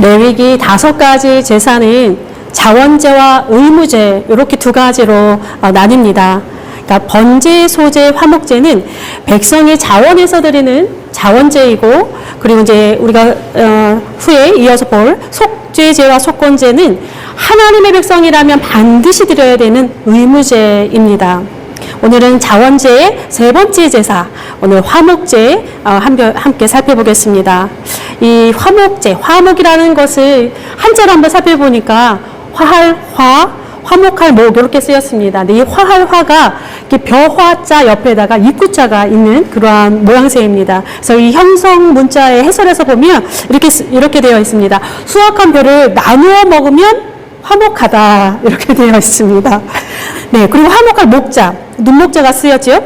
레위기 5가지 제사는 자원제와 의무제 이렇게 두 가지로 나뉩니다. 그러니까 번제, 소제, 화목제는 백성의 자원에서 드리는 자원제이고, 그리고 이제 우리가 후에 이어서 볼 속죄제와 속건제는 하나님의 백성이라면 반드시 드려야 되는 의무제입니다. 오늘은 자원제의 세 번째 제사, 오늘 화목제 함께 살펴보겠습니다. 이 화목제, 화목이라는 것을 한자로 한번 살펴보니까 화할 화, 화목할 목 이렇게 쓰였습니다. 근데 이 화할 화가 벼화자 옆에다가 입구자가 있는 그러한 모양새입니다. 그래서 이 형성 문자의 해설에서 보면 이렇게 되어 있습니다. 수확한 벼를 나누어 먹으면 화목하다 이렇게 되어 있습니다. 네, 그리고 화목할 목자, 눈목자가 쓰였죠.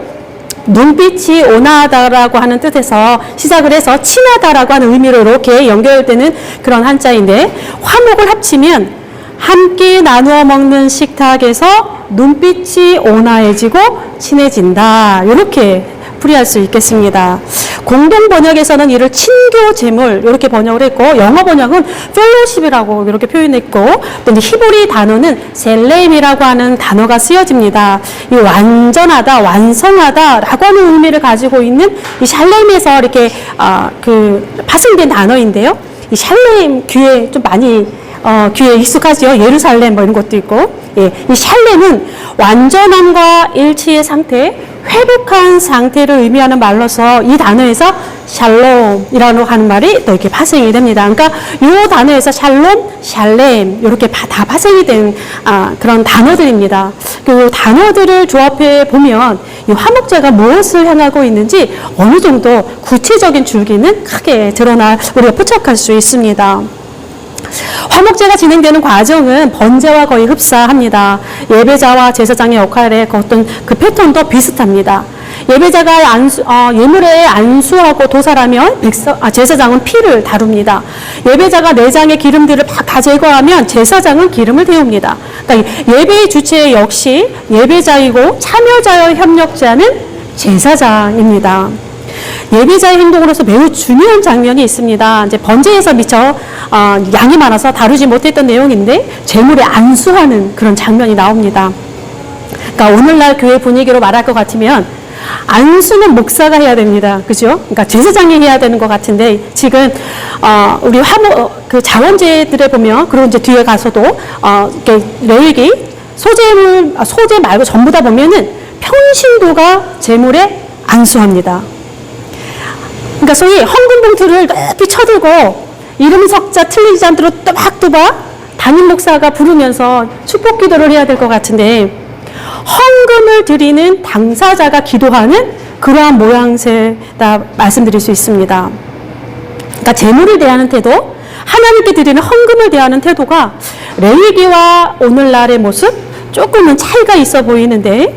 눈빛이 온화하다라고 하는 뜻에서 시작을 해서 친하다라고 하는 의미로 이렇게 연결되는 그런 한자인데, 화목을 합치면 함께 나누어 먹는 식탁에서 눈빛이 온화해지고 친해진다, 이렇게 풀이할 수 있겠습니다. 공동 번역에서는 이를 친교 제물 이렇게 번역을 했고, 영어 번역은 펠로십이라고 이렇게 표현했고, 또 이제 히브리 단어는 셀렘이라고 하는 단어가 쓰여집니다. 이 완전하다, 완성하다라고 하는 의미를 가지고 있는 이 샬렘에서 이렇게 파생된 단어인데요. 이 샬렘 귀에 좀 많이 귀에 익숙하죠. 예루살렘 뭐 이런 것도 있고, 예, 이 샬렘은 완전함과 일치의 상태, 회복한 상태를 의미하는 말로서 이 단어에서 샬롬이라고 하는 말이 또 이렇게 파생이 됩니다. 그러니까 이 단어에서 샬롬, 샬렘 이렇게 다 파생이 된 그런 단어들입니다. 그 단어들을 조합해 보면 이 화목제가 무엇을 향하고 있는지 어느 정도 구체적인 줄기는 크게 드러나 우리가 포착할 수 있습니다. 화목제가 진행되는 과정은 번제와 거의 흡사합니다. 예배자와 제사장의 역할의 어떤 그 패턴도 비슷합니다. 예배자가 예물에 안수하고 도살하면 제사장은 피를 다룹니다. 예배자가 내장의 기름들을 다 제거하면 제사장은 기름을 데웁니다. 그러니까 예배의 주체 역시 예배자이고 참여자와 협력자는 제사장입니다. 예배자의 행동으로서 매우 중요한 장면이 있습니다. 이제 번제에서 미처 양이 많아서 다루지 못했던 내용인데, 제물에 안수하는 그런 장면이 나옵니다. 그러니까 오늘날 교회 분위기로 말할 것 같으면 안수는 목사가 해야 됩니다. 그죠? 그러니까 제사장이 해야 되는 것 같은데, 지금 우리 그 자원제들에 보면, 그리고 이제 뒤에 가서도 레위기 소제 말고 전부 다 보면은 평신도가 제물에 안수합니다. 그러니까 소위 헌금 봉투를 높이 쳐들고 이름 석자 틀리지 않도록 또박또박 담임 목사가 부르면서 축복 기도를 해야 될 것 같은데, 헌금을 드리는 당사자가 기도하는 그러한 모양새다 말씀드릴 수 있습니다. 그러니까 재물을 대하는 태도, 하나님께 드리는 헌금을 대하는 태도가 레위기와 오늘날의 모습 조금은 차이가 있어 보이는데,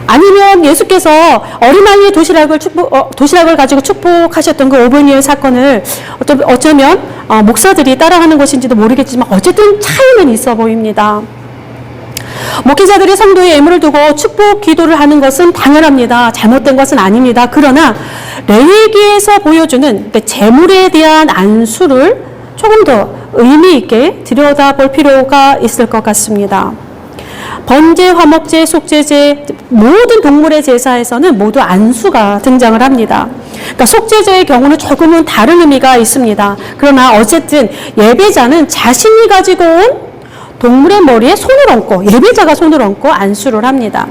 아니면 예수께서 어린아이의 도시락을 가지고 축복하셨던 그 오병이어 사건을 어쩌면 목사들이 따라하는 것인지도 모르겠지만 어쨌든 차이는 있어 보입니다. 목회자들이 성도의 예물을 두고 축복 기도를 하는 것은 당연합니다. 잘못된 것은 아닙니다. 그러나 레위기에서 보여주는 재물에 대한 안수를 조금 더 의미 있게 들여다볼 필요가 있을 것 같습니다. 번제, 화목제, 속죄제, 모든 동물의 제사에서는 모두 안수가 등장을 합니다. 그러니까 속죄제의 경우는 조금은 다른 의미가 있습니다. 그러나 어쨌든 예배자는 자신이 가지고 온 동물의 머리에 손을 얹고, 예배자가 손을 얹고 안수를 합니다.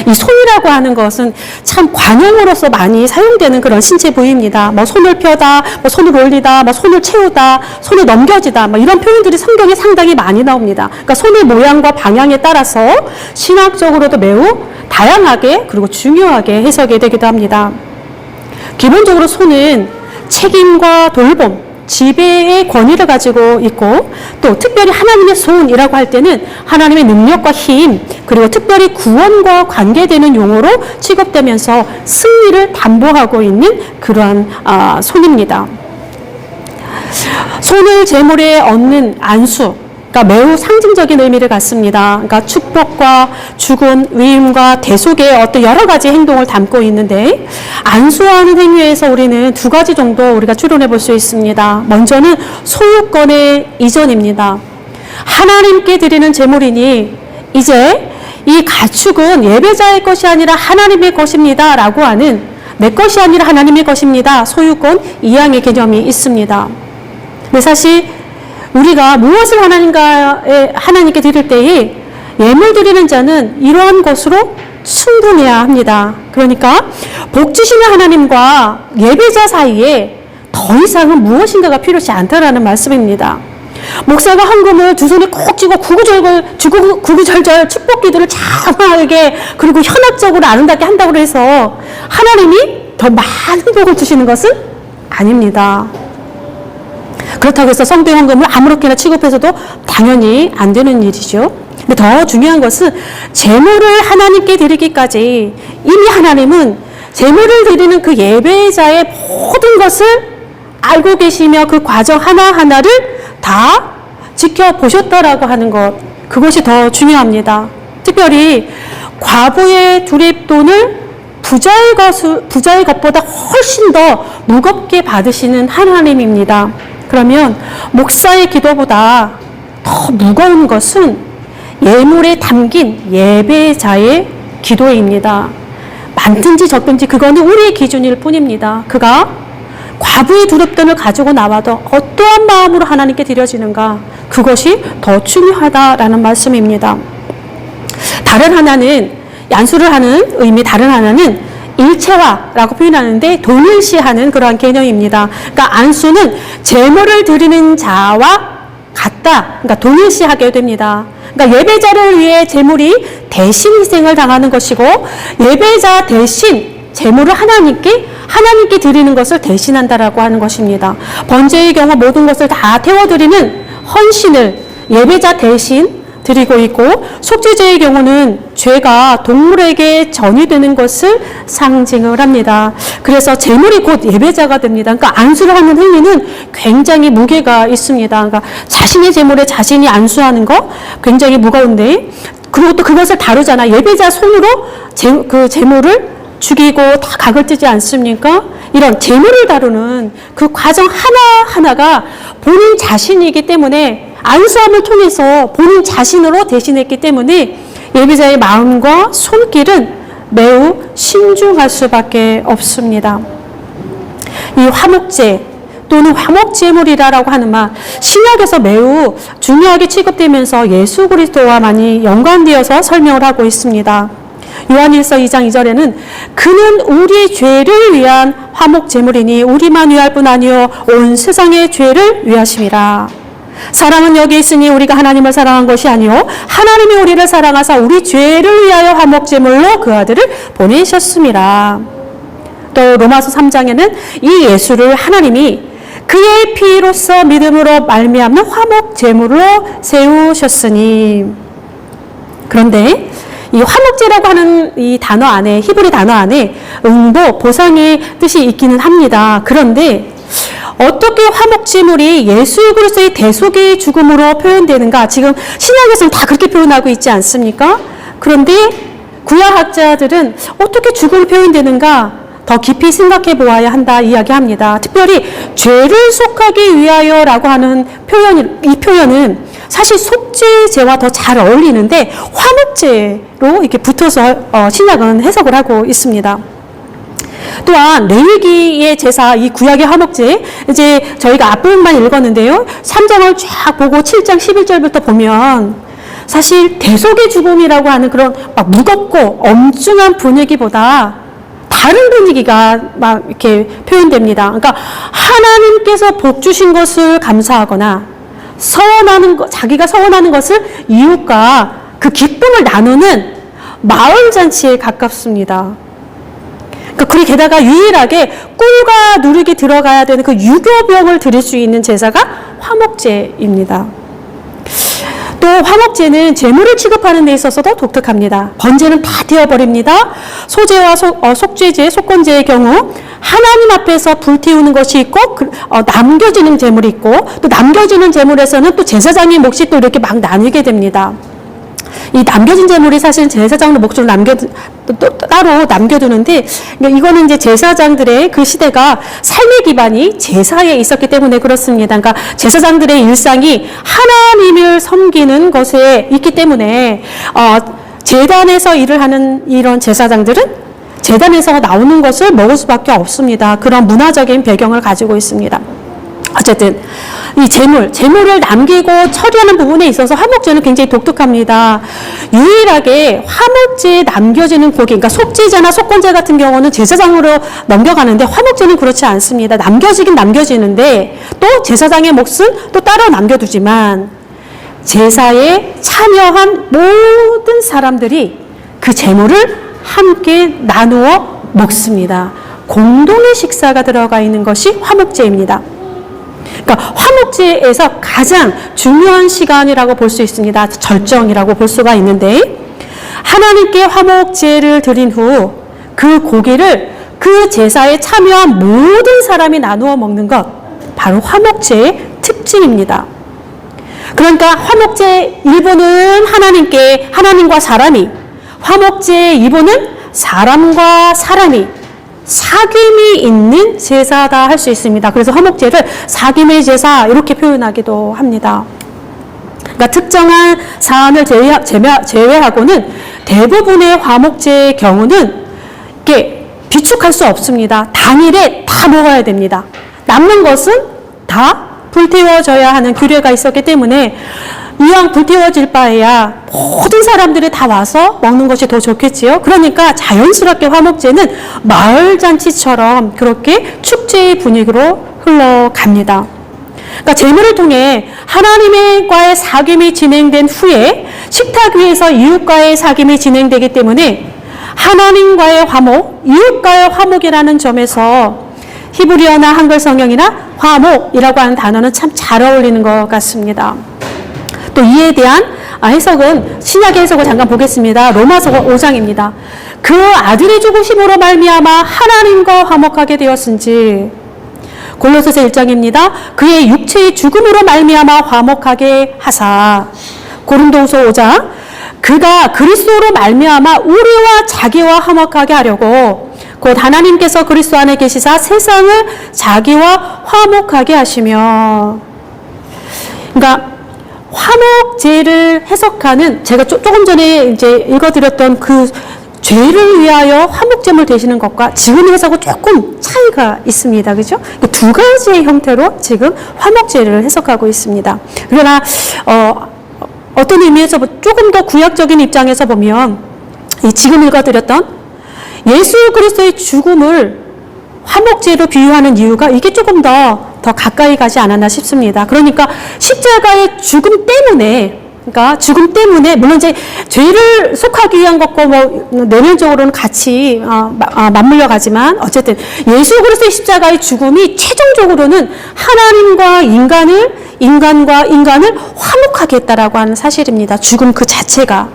이 손이라고 하는 것은 참 관용으로서 많이 사용되는 그런 신체 부위입니다. 뭐 손을 펴다, 뭐 손을 올리다, 뭐 손을 채우다, 손을 넘겨지다, 뭐 이런 표현들이 성경에 상당히 많이 나옵니다. 그러니까 손의 모양과 방향에 따라서 신학적으로도 매우 다양하게 그리고 중요하게 해석이 되기도 합니다. 기본적으로 손은 책임과 돌봄, 지배의 권위를 가지고 있고, 또 특별히 하나님의 손이라고 할 때는 하나님의 능력과 힘, 그리고 특별히 구원과 관계되는 용어로 취급되면서 승리를 담보하고 있는 그러한 손입니다. 손을 제물에 얹는 안수, 그러니까 매우 상징적인 의미를 갖습니다. 그러니까 축복과 죽음, 위임과 대속의 어떤 여러 가지 행동을 담고 있는데, 안수하는 행위에서 우리는 두 가지 정도 우리가 추론해 볼 수 있습니다. 먼저는 소유권의 이전입니다. 하나님께 드리는 제물이니 이제 이 가축은 예배자의 것이 아니라 하나님의 것입니다 라고 하는, 내 것이 아니라 하나님의 것입니다, 소유권 이양의 개념이 있습니다. 근데 사실 우리가 무엇을 하나님께 드릴 때에 예물 드리는 자는 이러한 것으로 충분해야 합니다. 그러니까 복 주시는 하나님과 예배자 사이에 더 이상은 무엇인가가 필요치 않다라는 말씀입니다. 목사가 헌금을 두 손에 꼭 쥐고 구구절절 축복 기도를 장하게 그리고 현학적으로 아름답게 한다고 해서 하나님이 더 많은 복을 주시는 것은 아닙니다. 그렇다고 해서 성도의 헌금을 아무렇게나 취급해서도 당연히 안 되는 일이죠. 근데 더 중요한 것은 제물을 하나님께 드리기까지 이미 하나님은 제물을 드리는 그 예배자의 모든 것을 알고 계시며 그 과정 하나하나를 다 지켜보셨다라고 하는 것, 그것이 더 중요합니다. 특별히 과부의 두립돈을 부자의 것보다 훨씬 더 무겁게 받으시는 하나님입니다. 그러면 목사의 기도보다 더 무거운 것은 예물에 담긴 예배자의 기도입니다. 많든지 적든지 그거는 우리의 기준일 뿐입니다. 그가 과부의 두렵돈을 가지고 나와도 어떠한 마음으로 하나님께 드려지는가, 그것이 더 중요하다라는 말씀입니다. 다른 하나는, 양수를 하는 의미 다른 하나는 일체화라고 표현하는데 동일시하는 그러한 개념입니다. 그러니까 안수는 제물을 드리는 자와 같다, 그러니까 동일시하게 됩니다. 그러니까 예배자를 위해 제물이 대신 희생을 당하는 것이고, 예배자 대신 제물을 하나님께 드리는 것을 대신한다라고 하는 것입니다. 번제의 경우 모든 것을 다 태워드리는 헌신을 예배자 대신 드리고 있고, 속죄제의 경우는 죄가 동물에게 전이되는 것을 상징을 합니다. 그래서 제물이 곧 예배자가 됩니다. 그러니까 안수를 하는 행위는 굉장히 무게가 있습니다. 그러니까 자신의 제물에 자신이 안수하는 거 굉장히 무거운데, 그리고 또 그것을 다루잖아. 예배자 손으로 그 제물을 죽이고 다 각을 뜨지 않습니까? 이런 제물을 다루는 그 과정 하나하나가 본인 자신이기 때문에, 안수함을 통해서 본인 자신으로 대신했기 때문에 예배자의 마음과 손길은 매우 신중할 수밖에 없습니다. 이 화목제 또는 화목제물이라고 하는 말, 신약에서 매우 중요하게 취급되면서 예수 그리스도와 많이 연관되어서 설명을 하고 있습니다. 요한일서 2장 2절에는 그는 우리 죄를 위한 화목제물이니 우리만 위할 뿐 아니요 온 세상의 죄를 위하심이라. 사랑은 여기 있으니 우리가 하나님을 사랑한 것이 아니요 하나님이 우리를 사랑하사 우리 죄를 위하여 화목제물로 그 아들을 보내셨습니다. 또 로마서 3장에는 이 예수를 하나님이 그의 피로써 믿음으로 말미암는 화목제물로 세우셨으니. 그런데 이 화목제라고 하는 이 단어 안에, 히브리 단어 안에 응보, 보상의 뜻이 있기는 합니다. 그런데 어떻게 화목제물이 예수 그리스도의 대속의 죽음으로 표현되는가? 지금 신약에서는 다 그렇게 표현하고 있지 않습니까? 그런데 구약학자들은 어떻게 죽음이 표현되는가? 더 깊이 생각해 보아야 한다 이야기합니다. 특별히 죄를 속하기 위하여라고 하는 이 표현은 사실 속죄제와 더 잘 어울리는데 화목제로 이렇게 붙어서 신약은 해석을 하고 있습니다. 또한 레위기의 제사, 이 구약의 화목제, 이제 저희가 앞부분만 읽었는데요. 3장을 쫙 보고 7장 11절부터 보면 사실 대속의 죽음이라고 하는 그런 막 무겁고 엄중한 분위기보다 다른 분위기가 막 이렇게 표현됩니다. 그러니까 하나님께서 복 주신 것을 감사하거나 자기가 서원하는 것을 이웃과 그 기쁨을 나누는 마을잔치에 가깝습니다. 그리고 게다가 유일하게 꿀과 누룩이 들어가야 되는 그 유교병을 드릴 수 있는 제사가 화목제입니다. 또 화목제는 제물을 취급하는 데 있어서도 독특합니다. 번제는 다 떼어버립니다. 소제와 속죄제, 속건제의 경우 하나님 앞에서 불태우는 것이 있고 남겨지는 제물이 있고 또 남겨지는 제물에서는 또 제사장의 몫이 또 이렇게 막 나뉘게 됩니다. 이 남겨진 제물이 사실 제사장의 몫을 따로 남겨두는데 이거는 이제 제사장들의 그 시대가 삶의 기반이 제사에 있었기 때문에 그렇습니다. 그러니까 제사장들의 일상이 하나님을 섬기는 것에 있기 때문에 제단에서 일을 하는 이런 제사장들은 제단에서 나오는 것을 먹을 수밖에 없습니다. 그런 문화적인 배경을 가지고 있습니다. 어쨌든 이 재물을 남기고 처리하는 부분에 있어서 화목제는 굉장히 독특합니다. 유일하게 화목제에 남겨지는 고기, 그러니까 속죄제나 속건제 같은 경우는 제사장으로 넘겨가는데 화목제는 그렇지 않습니다. 남겨지긴 남겨지는데 또 제사장의 몫은 또 따로 남겨두지만 제사에 참여한 모든 사람들이 그 재물을 함께 나누어 먹습니다. 공동의 식사가 들어가 있는 것이 화목제입니다. 그러니까 화목제에서 가장 중요한 시간이라고 볼 수 있습니다. 절정이라고 볼 수가 있는데 하나님께 화목제를 드린 후 그 고기를 그 제사에 참여한 모든 사람이 나누어 먹는 것 바로 화목제의 특징입니다. 그러니까 화목제 1부는 하나님과 사람이, 화목제 2부는 사람과 사람이 사귐이 있는 제사다 할 수 있습니다. 그래서 화목제를 사귐의 제사 이렇게 표현하기도 합니다. 그러니까 특정한 사안을 제외하고는 대부분의 화목제의 경우는 이렇게 비축할 수 없습니다. 당일에 다 먹어야 됩니다. 남는 것은 다 불태워져야 하는 규례가 있었기 때문에 이왕 불태워질 바에야 모든 사람들이 다 와서 먹는 것이 더 좋겠지요. 그러니까 자연스럽게 화목제는 마을 잔치처럼 그렇게 축제의 분위기로 흘러갑니다. 그러니까 제물을 통해 하나님과의 사귐이 진행된 후에 식탁 위에서 이웃과의 사귐이 진행되기 때문에 하나님과의 화목, 이웃과의 화목이라는 점에서 히브리어나 한글 성경이나 화목이라고 하는 단어는 참 잘 어울리는 것 같습니다. 또 이에 대한 해석은 신약의 해석을 잠깐 보겠습니다. 로마서 5장입니다. 그 아들의 죽으심으로 말미암아 하나님과 화목하게 되었은지 골로새서 1장입니다. 그의 육체의 죽음으로 말미암아 화목하게 하사 고린도후서 5장 그가 그리스도로 말미암아 우리와 자기와 화목하게 하려고 곧 하나님께서 그리스도 안에 계시사 세상을 자기와 화목하게 하시며 그러니까 화목제를 해석하는 제가 조금 전에 이제 읽어드렸던 그 죄를 위하여 화목제물 되시는 것과 지금 해석은 조금 차이가 있습니다. 그죠? 두 가지의 형태로 지금 화목제를 해석하고 있습니다. 그러나 어떤 의미에서 조금 더 구약적인 입장에서 보면 지금 읽어드렸던 예수 그리스도의 죽음을 화목제로 비유하는 이유가 이게 조금 더 가까이 가지 않았나 싶습니다. 그러니까 십자가의 죽음 때문에 물론 이제 죄를 속하기 위한 것과 내면적으로는 같이 맞물려 가지만 어쨌든 예수 그리스도의 십자가의 죽음이 최종적으로는 하나님과 인간과 인간을 화목하게 했다라고 하는 사실입니다. 죽음 그 자체가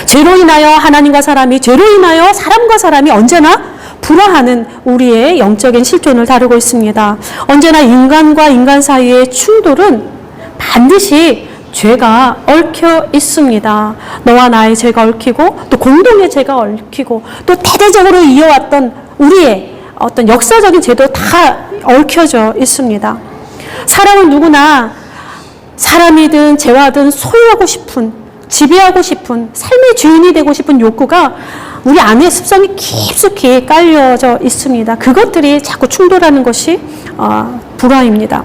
죄로 인하여 하나님과 사람이, 죄로 인하여 사람과 사람이 언제나 불화하는 우리의 영적인 실존을 다루고 있습니다. 언제나 인간과 인간 사이의 충돌은 반드시 죄가 얽혀 있습니다. 너와 나의 죄가 얽히고 또 공동의 죄가 얽히고 또 대대적으로 이어왔던 우리의 어떤 역사적인 죄도 다 얽혀져 있습니다. 사람은 누구나 사람이든 죄와든 소유하고 싶은, 지배하고 싶은, 삶의 주인이 되고 싶은 욕구가 우리 안에 습성이 깊숙이 깔려져 있습니다. 그것들이 자꾸 충돌하는 것이 불화입니다.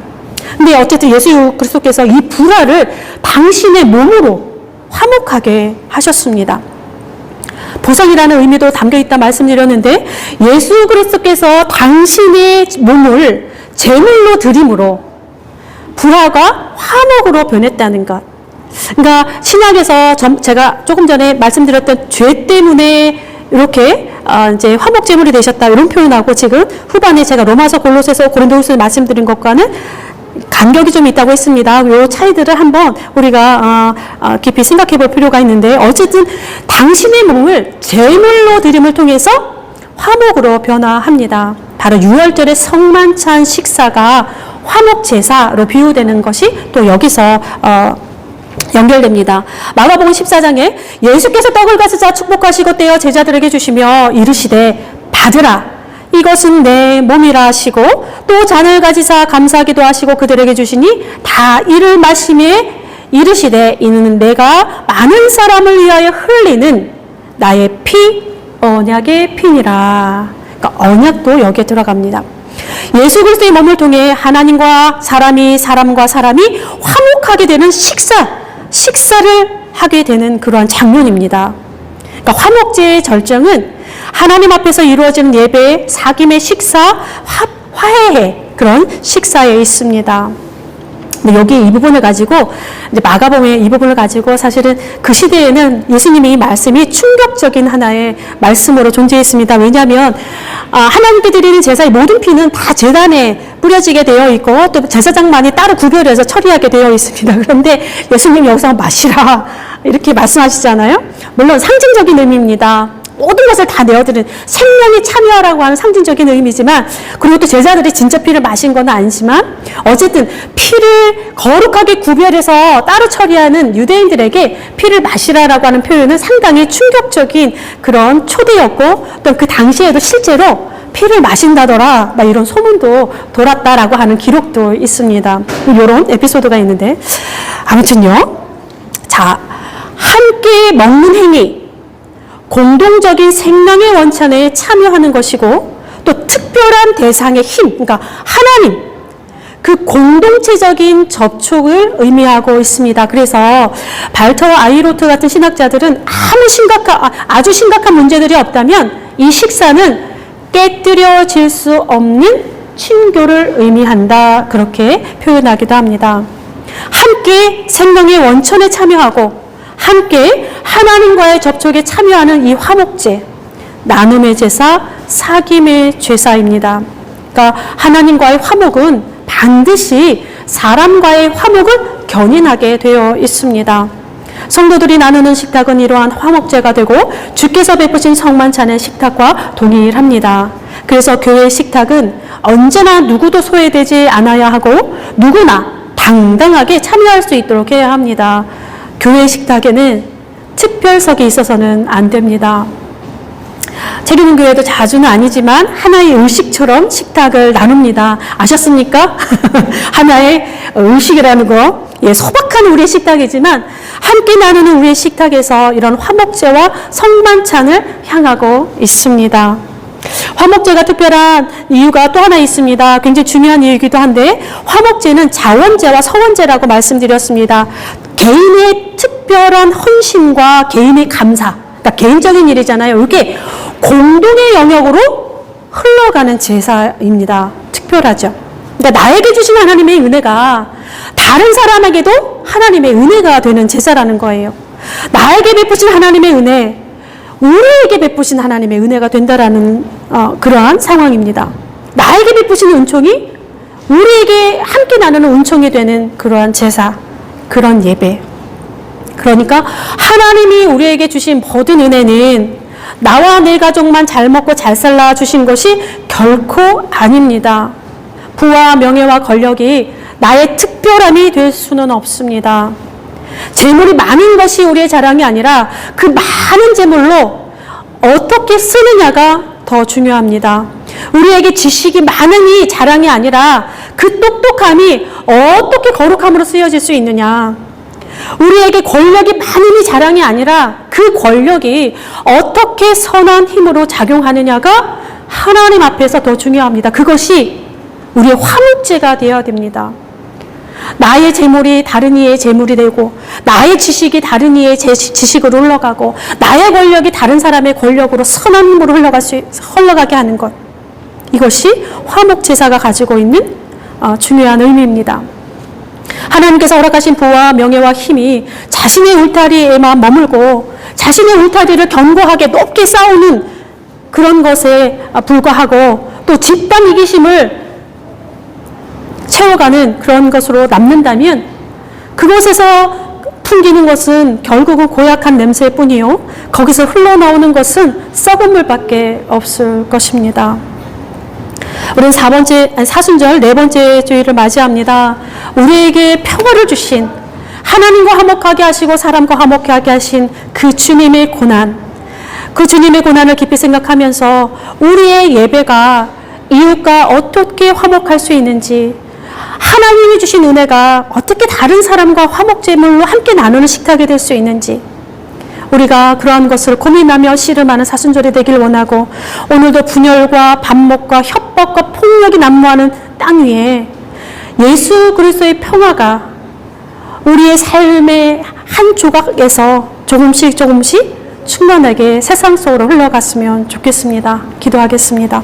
근데 어쨌든 예수 그리스도께서 이 불화를 당신의 몸으로 화목하게 하셨습니다. 보상이라는 의미도 담겨있다 말씀드렸는데 예수 그리스도께서 당신의 몸을 제물로 드림으로 불화가 화목으로 변했다는 것. 그러니까 신약에서 제가 조금 전에 말씀드렸던 죄 때문에 이렇게 이제 화목제물이 되셨다 이런 표현하고 지금 후반에 제가 로마서, 골로새서, 고린도후서 말씀드린 것과는 간격이 좀 있다고 했습니다. 이 차이들을 한번 우리가 깊이 생각해 볼 필요가 있는데 어쨌든 당신의 몸을 제물로 드림을 통해서 화목으로 변화합니다. 바로 6월절의 성만찬 식사가 화목제사로 비유되는 것이 또 여기서 연결됩니다. 마가복음 14장에 예수께서 떡을 가지사 축복하시고 떼어 제자들에게 주시며 이르시되 받으라 이것은 내 몸이라 하시고 또 잔을 가지사 감사기도 하시고 그들에게 주시니 다 이를 마시매 이르시되 이는 내가 많은 사람을 위하여 흘리는 나의 피 언약의 피니라. 그러니까 언약도 여기에 들어갑니다. 예수 그리스도의 몸을 통해 하나님과 사람이 화목하게 되는 식사를 하게 되는 그러한 장면입니다. 그러니까 화목제의 절정은 하나님 앞에서 이루어지는 예배, 사귐의 식사, 화해의 그런 식사에 있습니다. 여기 이 부분을 가지고 이제 마가복음의 이 부분을 가지고 사실은 그 시대에는 예수님의 이 말씀이 충격적인 하나의 말씀으로 존재했습니다. 왜냐하면 하나님께 드리는 제사의 모든 피는 다 제단에 뿌려지게 되어 있고 또 제사장만이 따로 구별해서 처리하게 되어 있습니다. 그런데 예수님 여기서 마시라 이렇게 말씀하시잖아요. 물론 상징적인 의미입니다. 모든 것을 다 내어드린 생명에 참여하라고 하는 상징적인 의미지만, 그리고 또 제자들이 진짜 피를 마신 건 아니지만 어쨌든 피를 거룩하게 구별해서 따로 처리하는 유대인들에게 피를 마시라라고 하는 표현은 상당히 충격적인 그런 초대였고, 또 그 당시에도 실제로 피를 마신다더라 막 이런 소문도 돌았다라고 하는 기록도 있습니다. 이런 에피소드가 있는데, 아무튼요, 자, 함께 먹는 행위, 공동적인 생명의 원천에 참여하는 것이고, 또 특별한 대상의 힘, 그러니까 하나님, 그 공동체적인 접촉을 의미하고 있습니다. 그래서 발터와 아이로트 같은 신학자들은 아주 심각한 문제들이 없다면 이 식사는 깨뜨려질 수 없는 친교를 의미한다, 그렇게 표현하기도 합니다. 함께 생명의 원천에 참여하고 함께 하나님과의 접촉에 참여하는 이 화목제, 나눔의 제사, 사귐의 제사입니다. 그러니까 하나님과의 화목은 반드시 사람과의 화목을 견인하게 되어 있습니다. 성도들이 나누는 식탁은 이러한 화목제가 되고 주께서 베푸신 성만찬의 식탁과 동일합니다. 그래서 교회의 식탁은 언제나 누구도 소외되지 않아야 하고 누구나 당당하게 참여할 수 있도록 해야 합니다. 교회 식탁에는 특별석이 있어서는 안 됩니다. 제리는 교회도 자주는 아니지만 하나의 의식처럼 식탁을 나눕니다. 아셨습니까? 하나의 의식이라는 거, 소박한 우리의 식탁이지만 함께 나누는 우리의 식탁에서 이런 화목제와 성만찬을 향하고 있습니다. 화목제가 특별한 이유가 또 하나 있습니다. 굉장히 중요한 이유이기도 한데, 화목제는 자원제와 서원제라고 말씀드렸습니다. 개인의 특별한 헌신과 개인의 감사, 그러니까 개인적인 일이잖아요. 이게 공동의 영역으로 흘러가는 제사입니다. 특별하죠. 그러니까 나에게 주신 하나님의 은혜가 다른 사람에게도 하나님의 은혜가 되는 제사라는 거예요. 나에게 베푸신 하나님의 은혜, 우리에게 베푸신 하나님의 은혜가 된다라는 그러한 상황입니다. 나에게 베푸신 은총이 우리에게 함께 나누는 은총이 되는 그러한 제사, 그런 예배. 그러니까 하나님이 우리에게 주신 모든 은혜는 나와 내 가족만 잘 먹고 잘 살라 주신 것이 결코 아닙니다. 부와 명예와 권력이 나의 특별함이 될 수는 없습니다. 재물이 많은 것이 우리의 자랑이 아니라 그 많은 재물로 어떻게 쓰느냐가 더 중요합니다. 우리에게 지식이 많으니 자랑이 아니라 그 똑똑함이 어떻게 거룩함으로 쓰여질 수 있느냐. 우리에게 권력이 많으니 자랑이 아니라 그 권력이 어떻게 선한 힘으로 작용하느냐가 하나님 앞에서 더 중요합니다. 그것이 우리의 화목제가 되어야 됩니다. 나의 재물이 다른 이의 재물이 되고, 나의 지식이 다른 이의 지식으로 흘러가고, 나의 권력이 다른 사람의 권력으로 선한 힘으로 흘러가게 하는 것. 이것이 화목제사가 가지고 있는 중요한 의미입니다. 하나님께서 허락하신 부와 명예와 힘이 자신의 울타리에만 머물고 자신의 울타리를 견고하게 높게 쌓우는 그런 것에 불과하고, 또 집단 이기심을 채워가는 그런 것으로 남는다면 그곳에서 풍기는 것은 결국은 고약한 냄새일 뿐이요. 거기서 흘러나오는 것은 썩은 물밖에 없을 것입니다. 우리는 사순절 네 번째 주일을 맞이합니다. 우리에게 평화를 주신, 하나님과 화목하게 하시고 사람과 화목하게 하신 그 주님의 고난, 그 주님의 고난을 깊이 생각하면서 우리의 예배가 이웃과 어떻게 화목할 수 있는지, 하나님이 주신 은혜가 어떻게 다른 사람과 화목제물로 함께 나누는 식탁이 될 수 있는지, 우리가 그러한 것을 고민하며 씨름하는 사순절이 되길 원하고, 오늘도 분열과 반목과 협박과 폭력이 난무하는 땅 위에 예수 그리스도의 평화가 우리의 삶의 한 조각에서 조금씩 충만하게 세상 속으로 흘러갔으면 좋겠습니다. 기도하겠습니다.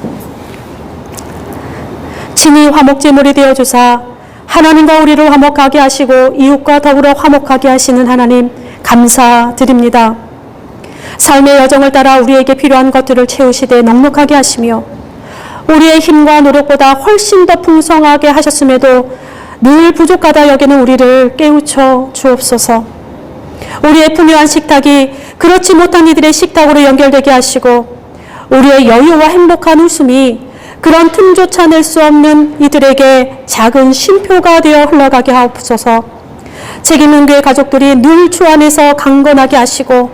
친히 화목제물이 되어주사 하나님과 우리를 화목하게 하시고 이웃과 더불어 화목하게 하시는 하나님, 감사드립니다. 삶의 여정을 따라 우리에게 필요한 것들을 채우시되 넉넉하게 하시며 우리의 힘과 노력보다 훨씬 더 풍성하게 하셨음에도 늘 부족하다 여기는 우리를 깨우쳐 주옵소서. 우리의 풍요한 식탁이 그렇지 못한 이들의 식탁으로 연결되게 하시고 우리의 여유와 행복한 웃음이 그런 틈조차 낼 수 없는 이들에게 작은 쉼표가 되어 흘러가게 하옵소서. 책임있는 교회 가족들이 늘 주 안에서 강건하게 하시고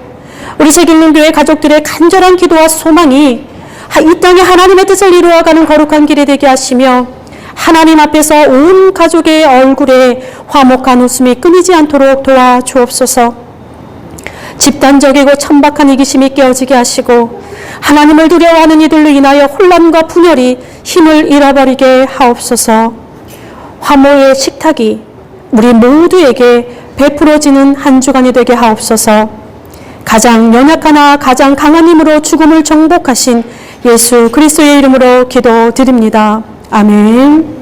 우리 책임있는 교회 가족들의 간절한 기도와 소망이 이 땅에 하나님의 뜻을 이루어가는 거룩한 길이 되게 하시며 하나님 앞에서 온 가족의 얼굴에 화목한 웃음이 끊이지 않도록 도와주옵소서. 집단적이고 천박한 이기심이 깨어지게 하시고 하나님을 두려워하는 이들로 인하여 혼란과 분열이 힘을 잃어버리게 하옵소서. 화목의 식탁이 우리 모두에게 베풀어지는 한 주간이 되게 하옵소서. 가장 연약하나 가장 강한 힘으로 죽음을 정복하신 예수 그리스도의 이름으로 기도드립니다. 아멘.